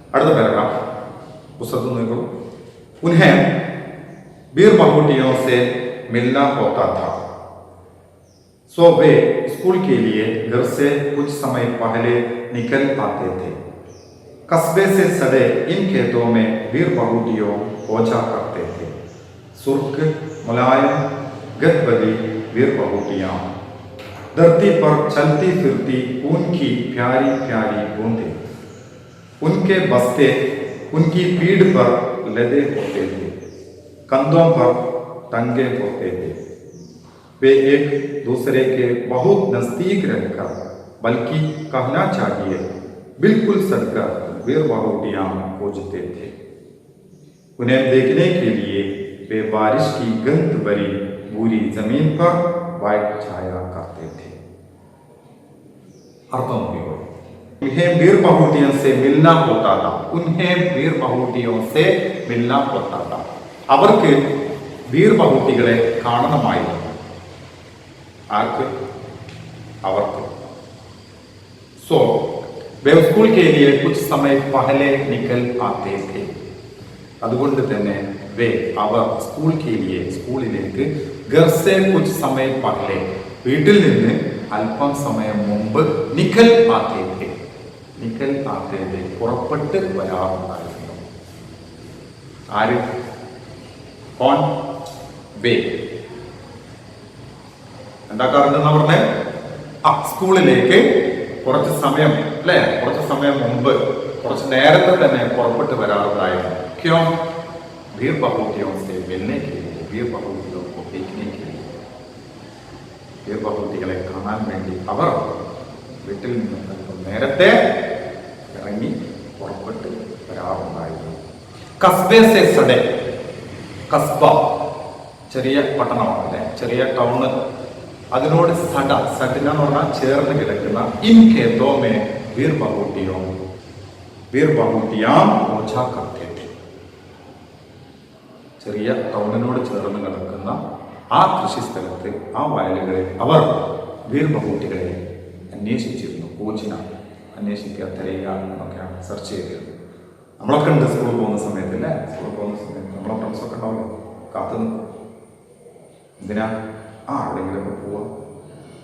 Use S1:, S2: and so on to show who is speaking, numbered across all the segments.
S1: അടുത്ത पैराग्राफ पुस्तक देखो। उन्हें वीर बहुटियों से मिलना होता था, सो वे स्कूल के लिए घर से कुछ समय पहले निकल आते थे। कस्बे से सड़े इन खेतों में वीर बहुटियों पहुंचा करते थे। सुर्ख मुलायम गदबदी वीर बहुटियां, धरती पर चलती फिरती उनकी प्यारी प्यारी बूंदें, उनके बस्ते उनकी पीठ पर लदे होते थे, कंधों पर टंगे होते थे। वे एक दूसरे के बहुत नजदीक रहकर, बल्कि कहना चाहिए बिल्कुल सटकर वीर बहुटियां पूजते थे। उन्हें देखने के लिए वे बारिश की गंध भरी पूरी जमीन पर बैठ जाया करते थे। अर्थों की ओर, उन्हें वीर बहुटियों से मिलना होता था। उन्हें वीर बहुटियों से मिलना होता था. അവർക്ക് വീർ बहुटिകളെ കാണണമായിരുന്നു. ആർക്ക്? അവർക്ക്. सो वे स्कूल के लिए कुछ समय पहले निकल आते थे. അതുകൊണ്ട് തന്നെ वे അവർ സ്കൂൾ के लिए സ്കൂളിലേക്ക് घर से कुछ समय पहले വീട്ടിൽ നിന്ന് അല്പം സമയം മുമ്പ് നിക്കൽ ആते थे. നിക്കൽ ആते थे പുറപ്പെട്ട് വരാറുണ്ടായിരുന്നു. ആര്? കോൺ? വേ. എന്താക്കാറുണ്ടെന്ന് പറഞ്ഞേ? സ്കൂളിലേക്ക് കുറച്ച് സമയം അല്ലെ, കുറച്ച് സമയം മുമ്പ്, കുറച്ച് നേരത്തെ തന്നെ പുറപ്പെട്ട് വരാറുണ്ടായിരുന്നു. ക്യോं? वीर बहुटियों से मिलने के लिए, वीर बहुटियों को देखने के लिए, वीर बहुटिകളെ കാണാൻ വേണ്ടി അവർ വീട്ടിൽ നിന്ന് നേരത്തെ ഇറങ്ങി പുറപ്പെട്ട് വരാറുണ്ടായിരുന്നു. കസ്ബെ സെ സഡെ. കസ്ബ ചെറിയ പട്ടണമാണ് അല്ലെ, ചെറിയ ടൗണ്. അതിനോട് സഡ, സഡിന എന്ന് പറഞ്ഞാൽ ചേർന്ന് കിടക്കുന്ന ഇൻ ഖേതോ മേ വീർ बहुटियों, വീർ बहुटियां पूजा करते थे. ചെറിയ ടൗണിനോട് ചേർന്ന് കിടക്കുന്ന ആ കൃഷി സ്ഥലത്ത്, ആ വയലുകളിൽ അവർ വീർ बहुटिകളെ അന്വേഷിച്ചിരുന്നു. പൂജന, അന്വേഷിക്കുക, തിരയുക എന്നൊക്കെയാണ് സെർച്ച് ചെയ്തിരുന്നത്. നമ്മളൊക്കെ ഉണ്ട് സ്കൂളിൽ പോകുന്ന സമയത്ത് അല്ലേ, സ്കൂളിൽ പോകുന്ന സമയത്ത് നമ്മളെ ഫ്രണ്ട്സൊക്കെ ഉണ്ടാവില്ല, കാത്തു നിൽക്കും. എന്തിനാ? എവിടെയെങ്കിലുമൊക്കെ പോവാം.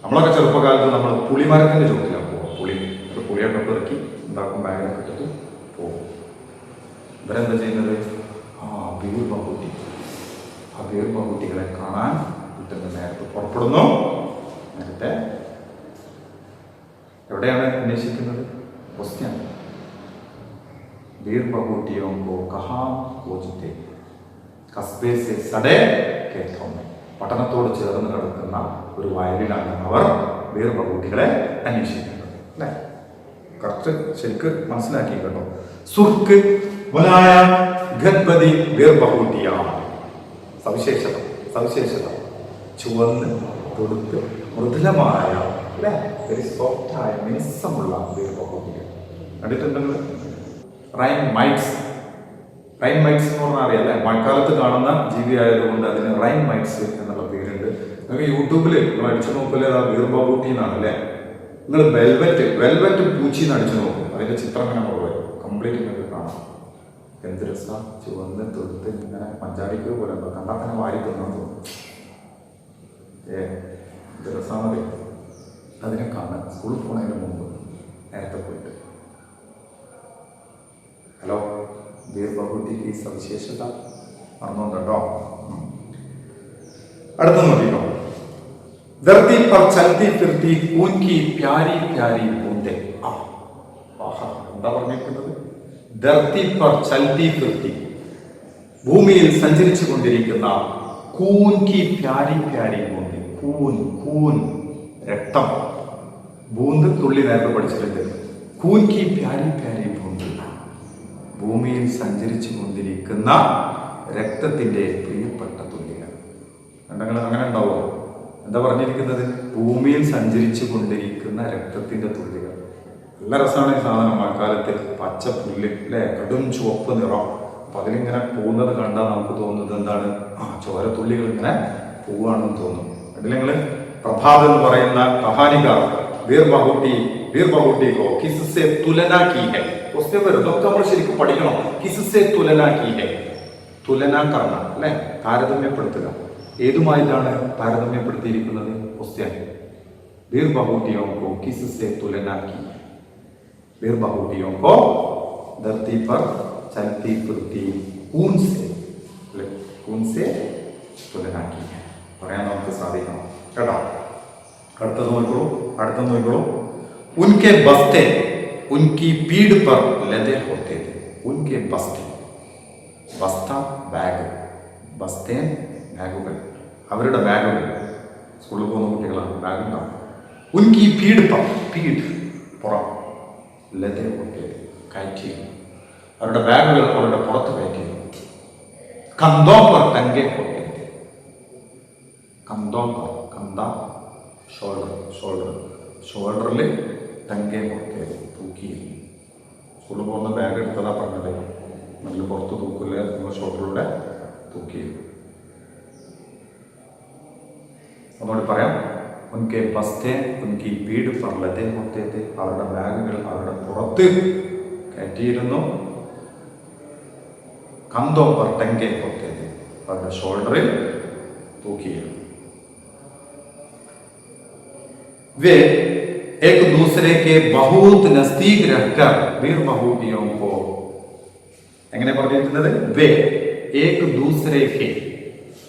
S1: നമ്മളൊക്കെ ചെറുപ്പകാലത്ത് നമ്മൾ പുളിമരത്തിൻ്റെ ചുവട്ടിലാണ് പോവാം. പുളിയൊക്കെ പെറുക്കി ഉണ്ടാക്കും, ബാഗിലൊക്കെ ഇട്ടിട്ട് പോകും. ഇവരെന്താ ചെയ്യുന്നത്? വീർ बहुटी, ആ വീർ बहुटिകളെ കാണാൻ വീട്ടിൽ നിന്ന് നേരത്തെ പുറപ്പെടുന്നു. നേരത്തെ എവിടെയാണ് അന്വേഷിക്കുന്നത്? ക്വസ്റ്റ്യൻ. वीर बहुटियों को कहाँ खोजते? कस्बे से सड़े खेतों में. പട്ടണത്തോട് ചേർന്ന് കിടക്കുന്ന ഒരു വയലിലാണ് അവർ വീർ बहुटिകളെ അന്വേഷിക്കുന്നത് അല്ലേ. കുറച്ച് ശരിക്ക് മനസ്സിലാക്കി കേട്ടോ. സുർക്ക് മുലായ ഗദ്ബദി വീർ बहुटियां. സവിശേഷത ചുവന്ന് തൊടുത്ത് മൃദുലമായ അല്ലേ, വെരി സോഫ്റ്റായ മിനുസമുള്ള വീർ बहुटिകൾ കണ്ടിട്ടുണ്ടെങ്കിൽ. റൈൻ മൈറ്റ്സ് എന്ന് പറഞ്ഞാൽ അറിയാം അല്ലേ, മഴക്കാലത്ത് കാണുന്ന ജീവി ആയതുകൊണ്ട് അതിന് റൈൻ മൈറ്റ്സ് എന്നുള്ള പേരുണ്ട്. നിങ്ങൾക്ക് യൂട്യൂബിൽ നിങ്ങൾ അടിച്ചു നോക്കില്ലേ, വീർ बहुटी എന്നാണ് അല്ലേ. നിങ്ങൾ വെൽവെറ്റ് പൂച്ചി എന്ന് അടിച്ചു നോക്കും, അതിന്റെ ചിത്രം ഇങ്ങനെ മുഴുവൻ കംപ്ലീറ്റ് നിങ്ങൾക്ക് കാണാം. എന്ത് രസ, ചുവന്ന് തൊടുത്ത് ഇങ്ങനെ മഞ്ചാടിക്ക് പോലെ കണ്ടാൽ തന്നെ വാരി തിന്നാൻ തോന്നും. എന്ത് രസാമതി. അതിനെ കാണാൻ സ്കൂളിൽ പോകുന്നതിന് മുമ്പ് നേരത്തെ പോയിട്ട്. ഹലോ, വീർ बहुटी की സവിശേഷത അറിഞ്ഞോണ്ടോ? അടുത്ത നോക്കിക്കോ. धरती पर चलती फिरती उनकी प्यारी प्यारी बूंदें. എന്താ പറഞ്ഞിരിക്കുന്നത്? ധർത്തി പർ ചൽത്തി ഫിർത്തി, ഭൂമിയിൽ സഞ്ചരിച്ചു കൊണ്ടിരിക്കുന്ന കൂൻ കി പ്യാരി പ്യാരി ബൂന്ത്. കൂൻ രക്തം, ബൂന്ത് തുള്ളി നേരത്തെ പഠിച്ചിട്ടുണ്ട്. കൂൻ കി പ്യാരി പ്യാരി ബൂന്ത്, ഭൂമിയിൽ സഞ്ചരിച്ചു കൊണ്ടിരിക്കുന്ന രക്തത്തിന്റെ പ്രിയപ്പെട്ട തുള്ളികൾ. കണ്ടെങ്കിൽ അങ്ങനെ ഉണ്ടാവുമോ? എന്താ പറഞ്ഞിരിക്കുന്നത്? ഭൂമിയിൽ സഞ്ചരിച്ചു കൊണ്ടിരിക്കുന്ന രക്തത്തിന്റെ തുള്ളികൾ. നല്ല രസമാണ് ഈ സാധനം. മഴക്കാലത്ത് പച്ച പുല്ല് അല്ലേ, കടും ചുവപ്പ് നിറം. അപ്പൊ അതിലിങ്ങനെ പോകുന്നത് കണ്ടാൽ നമുക്ക് തോന്നുന്നത് എന്താണ്? ചോരത്തുള്ളികൾ ഇങ്ങനെ പോവുകയാണെന്ന് തോന്നും. അതിൽ പ്രഭാത് എന്ന് പറയുന്ന കഹാനികാർ വീർ बहुटी को किससे तुलना की है. ക്വസ്റ്റ്യൻ വരും. ഇതൊക്കെ നമ്മൾ ശരിക്കും പഠിക്കണം. കിസ്സെ തുലനാക്കി ഹെ, തുലന കർണ അല്ലെ, താരതമ്യപ്പെടുത്തുക. ഏതുമായിട്ടാണ് താരതമ്യപ്പെടുത്തിയിരിക്കുന്നത്? ക്വസ്റ്റ്യൻ വീർ ബഹൂട്ടിയോ കോ കിസ്സെ തുലനാക്കി, വീർ ബഹൂട്ടിയോ കോ ധർത്തി പർ ചലത്തി ഫിർത്തി കൂൻ സെ തുലനാക്കി പറയാൻ നമുക്ക് സാധിക്കണം കേട്ടോ. അടുത്തത് നോക്കിക്കോളൂ. ഉൻകെ ബസ്തെ ഉൻകി പീഡ് പർ ലദേ ഹോത്തെ थे. ഉൻകെ ബസ്തെ, ബസ്ത ബാഗ്, ബസ്തേ ബാഗുകൾ, അവരുടെ ബാഗുകൾ. സ്കൂളിൽ പോകുന്ന കുട്ടികളാണ്, ബാഗ് ഉണ്ടാവും. ഉൻകി പീഡ് പർ, പീഡ് പുറം, ലദേ ഹോത്തെ थे കയറ്റി, അവരുടെ ബാഗുകൾ അവരുടെ പുറത്ത് കയറ്റി. കന്തോ പർ ടംഗേ ഹോത്തെ थे. കന്തോ പർ, കന്ത ഷോൾഡറിൽ ടംഗേ ഹോത്തെ थे തൂക്കി. സ്കൂളിൽ പോകുന്ന ബാഗ് എടുത്തതാ പറഞ്ഞത്, നല്ല പുറത്ത് തൂക്കില്ല, നിങ്ങൾ ഷോൾഡറിലൂടെ തൂക്കി. ഒന്നുകൂടി പറയാം. ഉൻകെ ബസ്തേ ഉൻകി പീഡ് പർ ലദേ ഹോത്തെ थे. അവരുടെ ബാഗുകൾ അവരുടെ പുറത്ത് കയറ്റിയിരുന്നു. കന്തോ പർ ടംഗേ ഹോത്തെ थे, അവരുടെ ഷോൾഡറിൽ തൂക്കിയിരുന്നു. वे एक दूसरे के बहुत नजदीक रहकर वीर बहूटियों को, എങ്ങനെ പറഞ്ഞിരിക്കുന്നത്? വേ ഏക് ദൂസരേക്ക്,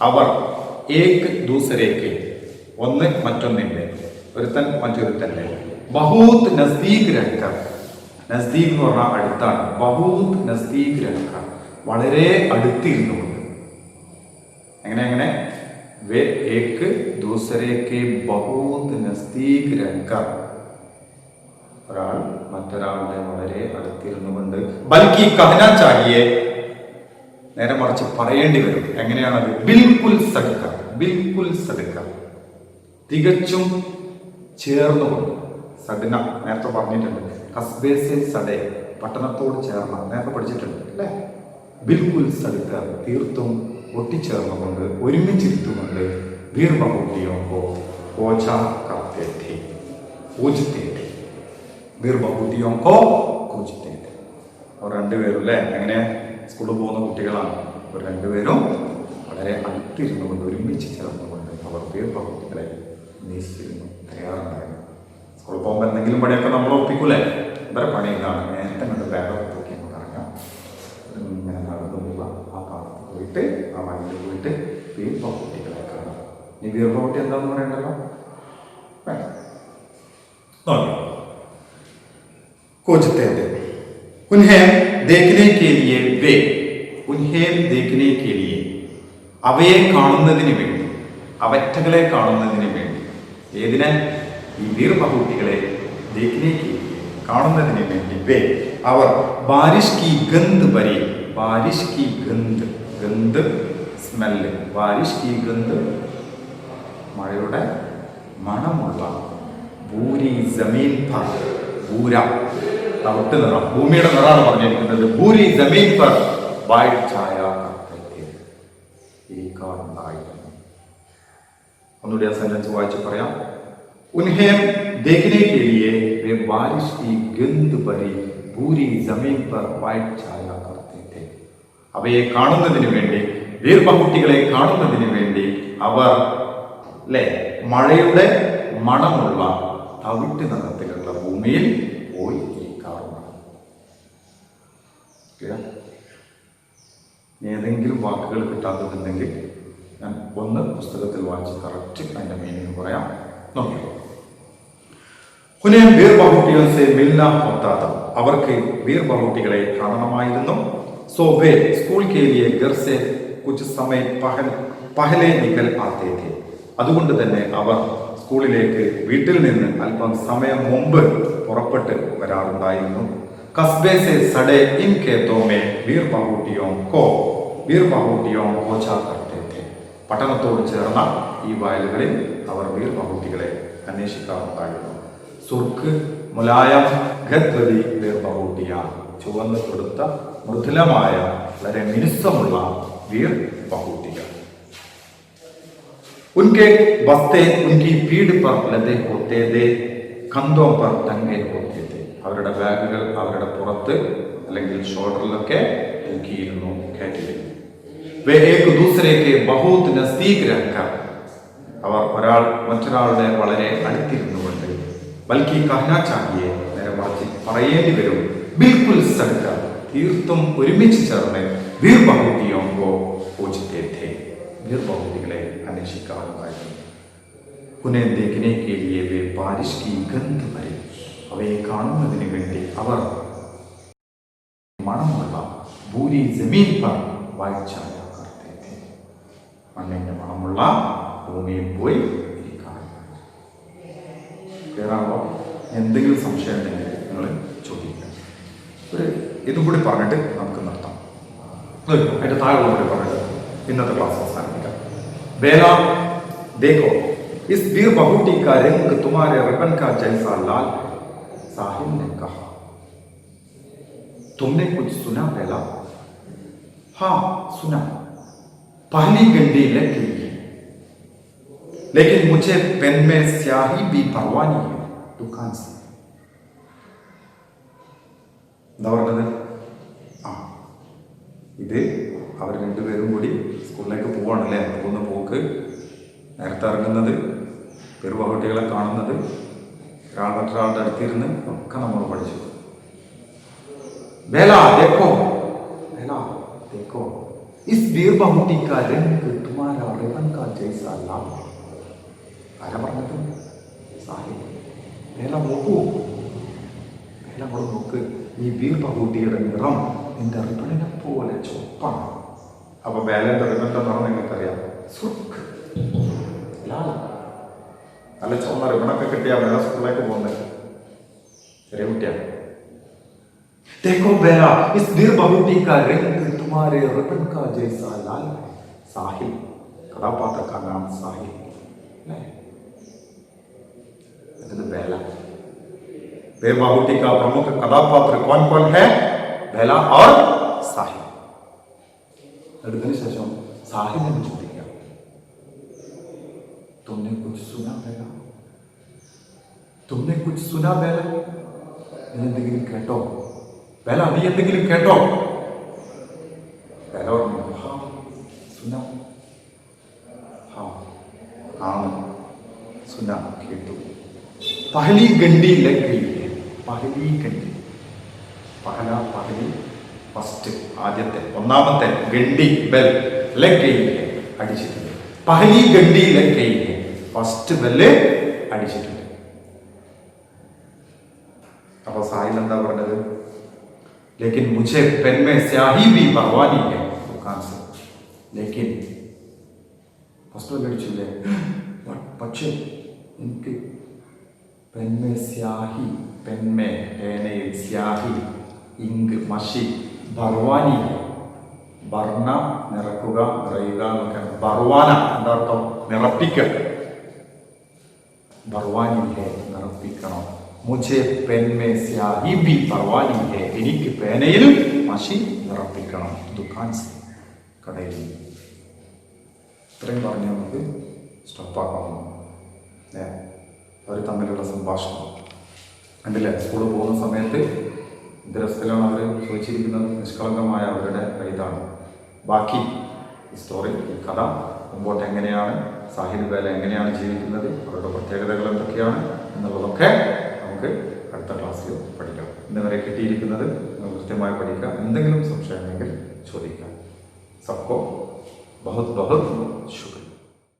S1: അവർ ഏക് ദൂസരേക്ക്, ഒന്ന് മറ്റൊന്നിന്റെ, ഒരുത്തൻ മറ്റൊരുത്തന്റെ. ബഹൂത്ത് നസ്ദീക് രഹ്കർ, നസ്ദീക് എന്ന് പറഞ്ഞാൽ അടുത്താണ്. ബഹൂത്ത് നസ്ദീക് രഹ്കർ, വളരെ അടുത്തിരുന്നുകൊണ്ട്. എങ്ങനെ वे एक दूसरे के बहुत नजदीक रहकर, ഒരാൾ മറ്റൊരാളുടെ വളരെ അടുത്തിരുന്നുകൊണ്ട്. ബൽക്കി കഹന ചാഹിയെ, നേരെ മറിച്ച് പറയേണ്ടി വരും. എങ്ങനെയാണത്? ബിൽകുൽ സദക, ബിൽകുൽ സദക, തികച്ചും ചേർന്നുകൊണ്ട്. സഡന നേരത്തെ പറഞ്ഞിട്ടുണ്ട്. കസ്ബേസെ സഡേ, പട്ടണത്തോട് ചേർന്ന, നേരത്തെ പഠിച്ചിട്ടുണ്ട് അല്ലേ? ബിൽകുൽ സദക, തീർത്തും ഒട്ടിച്ചേർന്നുകൊണ്ട്, ഒരുമിച്ചിരുത്തുകൊണ്ട്. വീർ ബഹൂട്ടിയോ കോ പൂജത്തെ थे, പൂജത്തെ थे. വീർ ബഹൂട്ടിയോ കോ പൂജത്തെ थे. അവർ രണ്ടുപേരും അല്ലേ, എങ്ങനെ സ്കൂളിൽ പോകുന്ന കുട്ടികളാണ്. അവർ രണ്ടുപേരും വളരെ അടുത്തിരുന്നുകൊണ്ട്, ഒരുമിച്ച് ചേർന്നുകൊണ്ട് അവർ വീർ ബഹൂട്ടികളെ അന്വേഷിച്ചിരുന്നു, തയ്യാറുണ്ടായിരുന്നു. സ്കൂളിൽ പോകുമ്പോൾ എന്തെങ്കിലും പണിയൊക്കെ നമ്മൾ ഒപ്പിക്കൂലേ? ഇവരെ പണി ഇതാണ്. നേരത്തെ കണ്ട് ബാഗൊക്കെ തൂക്കിയെന്ന് പറഞ്ഞാൽ ഇങ്ങനെ നടന്നു പോവുക. ആ പാടത്ത് പോയിട്ട്, ആ വഴിയിൽ പോയിട്ട് വീർ ബഹൂട്ടികളെ കാണാം. ഈ വീർ ബഹൂട്ടി എന്താന്ന് പറയണ്ടല്ലോ, വേണ്ട. खोजते थे उन्हें देखने के लिए, वे उन्हें देखने के लिए, അവയെ കാണുന്നതിന് വേണ്ടി, അവറ്റകളെ കാണുന്നതിന് വേണ്ടി. ഏതിനെ? ഈ വീർ ബഹൂട്ടികളെ देखने के लिए, കാണുന്നതിന് വേണ്ടി. വേ അവർ ബാരിഷ് കി ഗന്ധ് ഭരി, ബാരിഷ് കി ഗന്ധ്, ഗന്ധ് സ്മെല്ല്, ബാരിഷ് കി ഗന്ധ് മഴയുടെ മണമുള്ള. ഭൂരി ജമീൻ പർ, ഭൂര തവിട്ട് നിറം, ഭൂമിയുടെ നിറമാണ് പറഞ്ഞിരിക്കുന്നത്. ഭൂരി ജമീൻ പർ വൈറ്റ് ഛായ ഉണ്ടായിരുന്നു. ഒന്നുകൂടി ആ സെന്റൻസ് വായിച്ച് പറയാം. ഉൻഹേം देखने के लिए वे बारिश की गंध भरी पूरी जमीन पर वाइट छाया करते थे. അവയെ കാണുന്നതിന് വേണ്ടി, വീർ ബഹൂട്ടികളെ കാണുന്നതിന് വേണ്ടി അവർ അല്ലെ മഴയുടെ മണമുള്ള തവിട്ട് നിറത്തിലുള്ള ഭൂമിയിൽ പോയി ഇരിക്കാറുണ്ട്. ഏതെങ്കിലും വാക്കുകൾ കിട്ടാത്തതുണ്ടെങ്കിൽ ഞാൻ ഒന്ന് പുസ്തകത്തിൽ വായിച്ച് കറക്റ്റ് അതിന്റെ മീനിങ് പറയാം. നോക്കിയോ. വീർ ബഹൂട്ടിയോസെ മിൽന ഹോത്താ था, അവർക്ക് വീർ ബഹൂട്ടികളെ കാണണമായിരുന്നു. സോ വേ സ്കൂൾ കെ ലിയെ ഘർ സെ കുച്ച് സമയ പഹലെ നികൽ ആത്തെ थे. അതുകൊണ്ട് തന്നെ അവർ സ്കൂളിലേക്ക് വീട്ടിൽ നിന്ന് അല്പം സമയം മുമ്പ് പുറപ്പെട്ട് വരാറുണ്ടായിരുന്നു. കസ്ബേ സെ സഡേ ഇൻ ഖേതോ മേ വീർ ബഹൂട്ടിയോ കോ ഖോജാ കർത്തേ थे. പട്ടണത്തോട് ചേർന്ന ഈ വയലുകളിൽ അവർ വീർ ബഹൂട്ടികളെ അന്വേഷിക്കാറുണ്ടായിരുന്നു. സുർക്ക് മുലായം ഖദ്വതി വീർ ബഹൂട്ടിയ, ചുവന്ന് കൊടുത്ത മൃദുലമായ വളരെ മിനുസമുള്ള വീർ ബഹൂട്ടികൾ. उनके बस्ते उनकी पीठ पर लदे होते थे, कंधों पर टंगे होते थे. അവരുടെ ബാഗുകൾ അവരുടെ പുറത്ത് അല്ലെങ്കിൽ ഷോൾഡറിലൊക്കെ തൂക്കിയിരുന്നു, കയറ്റിയിരുന്നു. വേ ഏക് ദൂസരേക്ക് ബഹുത് നസ്ദീക് രഹ്കർ, അവർ ഒരാൾ മറ്റൊരാളുടെ വളരെ അടുത്തിരുന്നു കൊണ്ട്, ബൽക്കി കഹ്നാ ചാഹിയെ, നേരെ മറിച്ച് പറയേണ്ടി വരും, ബിൽക്കുൽ സഡ്കർ, തീർത്തും ഒരുമിച്ച് ചേർന്ന് വീർ ബഹൂതിയോ പൂജിത്തേ थे, വീർ ബഹൂതികളെ അന്വേഷിക്കാറുണ്ടായിരുന്നു. ഉन्हें देखने के लिए वे बारिश की गंध भरे, അവയെ കാണുന്നതിന് വേണ്ടി അവർ മണമുള്ള ഭൂരി ജമീൻ പർ വായിച്ചായ കർത്തേ थे, മണ്ണിന്റെ മണമുള്ള ഭൂമിയിൽ പോയി ഇരിക്കാറുണ്ട്. കേറാമോ? എന്തെങ്കിലും സംശയം ഉണ്ടെങ്കിൽ നിങ്ങൾ ചോദിക്കുക. ഒരു ഇതും കൂടി പറഞ്ഞിട്ട് നമുക്ക് നിർത്താം. അതിന്റെ താഴെ കൂടി പറഞ്ഞിട്ട് ഇന്നത്തെ ക്ലാസ് അവസാനിപ്പിക്കാം. बेला देखो इस वीर बहुटी का रंग तुम्हारे रिबन का जैसा लाल है, साहिल ने कहा। तुमने कुछ सुना बेला? हाँ सुना, पहली गंडी लग गई है, लेकिन मुझे पेन में स्याही भी भरवानी है दुकान से. എന്താ പറഞ്ഞത്? ഇത് അവർ രണ്ടുപേരും കൂടി സ്കൂളിലേക്ക് പോവാണല്ലേ. പോകുന്ന പോക്ക്, നേരത്തെ ഇറങ്ങുന്നത്, പെരുവകുട്ടികളെ കാണുന്നത്, ഒരാൾ മറ്റൊരാളുടെ അടുത്തിരുന്ന് ഒക്കെ നമ്മൾ പഠിച്ചു. बेला देखो, बेला देखो इस वीर बहुटी का रंग तुम्हारा रिबन का जैसा लाल है. ആരാ പറഞ്ഞത്? സാഹിബ്. बेല നോക്കൂ, बेല നോക്ക്, ഈ വീർ ബഹൂട്ടിയുടെ നിറം നിന്റെ റിബണിനെ പോലെ ചുവപ്പാണ്. അപ്പൊ ബേലന്റെ റിബന്റെ നിറം നിങ്ങൾക്കറിയാം, സുർക്ക് ലാൽ. നല്ല ചുവന്ന റിബണൊക്കെ കിട്ടിയാ വേറെ സ്കൂളിലേക്ക് പോകുന്നത് ചെറിയ കുട്ടിയാണ്. देखो बेला इस वीर बहुटी का रंग तुम्हारे रिबन का जैसा लाल है. साहिल, कथापात्र का नाम साहिल. बेला, वीर बहुटी का प्रमुख कथापात्र कौन कौन है? बेला और साहिल. ശേഷം സാഹിലിനെ ചോദിക്കാം, तुमने कुछ सुना बेला? तुमने कुछ सुना बेला? നീ എന്തെങ്കിലും കേട്ടോ? बेला നീ എന്തെങ്കിലും കേട്ടോ? बेला പറഞ്ഞു, हाँ सुना, हाँ हाँ सुना, കേട്ടു. पहली गंडी लग गई है. पहली गंडी, पहला पहली ഫസ്റ്റ്, ആദ്യത്തെ ഒന്നാമത്തെ ഗണ്ടി ബെൽ ലഗ് ഗയി ഹെ, അടിച്ചിട്ടുണ്ട്. പഹലി ഗണ്ടി ലഗ് ഗയി ഹെ, ഫസ്റ്റ് ബെല്ല് അടിച്ചിട്ടുണ്ട്. അപ്പൊ സാഹിൽ എന്താ പറഞ്ഞത്? लेकिन मुझे पेन में स्याही भी भरवानी है दुकान से. लेकिन ഫസ്റ്റ് ബെല്ല് അടിച്ചില്ലേ? പക്ഷേ എനിക്ക് pen may സ്യാഹി, pen may പേനയിൽ സ്യാഹി, ink, മഷി, ഭർവാനി, ഭർണ നിറക്കുക, നിറയുക എന്നൊക്കെ. ഭർവാന എന്താ അർത്ഥം? നിറപ്പിക്കുക. ഭർവാനി ഹെ, നിറപ്പിക്കണം. മുझे पेन में स्याही भी भरवानी है, എനിക്ക് പേനയിൽ മഷി നിറപ്പിക്കണം. ദുകാൻ സെ, കടയിൽ. ഇത്രയും പറഞ്ഞ് നമുക്ക് സ്റ്റോപ്പാക്കാവുന്നു. അവർ തമ്മിലുള്ള സംഭാഷണം കണ്ടില്ലേ? സ്കൂളിൽ പോകുന്ന സമയത്ത് ഇത് രസത്തിലാണ് അവർ ചോദിച്ചിരിക്കുന്നത്. നിഷ്കളങ്കമായ അവരുടെ ഇതാണ്. ബാക്കി ഈ സ്റ്റോറി, ഈ കഥ മുമ്പോട്ട് എങ്ങനെയാണ്, സാഹിൽ ബേല എങ്ങനെയാണ് ജീവിക്കുന്നത്, അവരുടെ പ്രത്യേകതകൾ എന്തൊക്കെയാണ് എന്നുള്ളതൊക്കെ നമുക്ക് അടുത്ത ക്ലാസ്സിൽ പഠിക്കാം. ഇന്നുവരെ കിട്ടിയിരിക്കുന്നത് കൃത്യമായി പഠിക്കുക. എന്തെങ്കിലും സംശയം ഉണ്ടെങ്കിൽ ചോദിക്കാം. സബ്കോ ബഹുത് ബഹുത് ശുക്രിയ.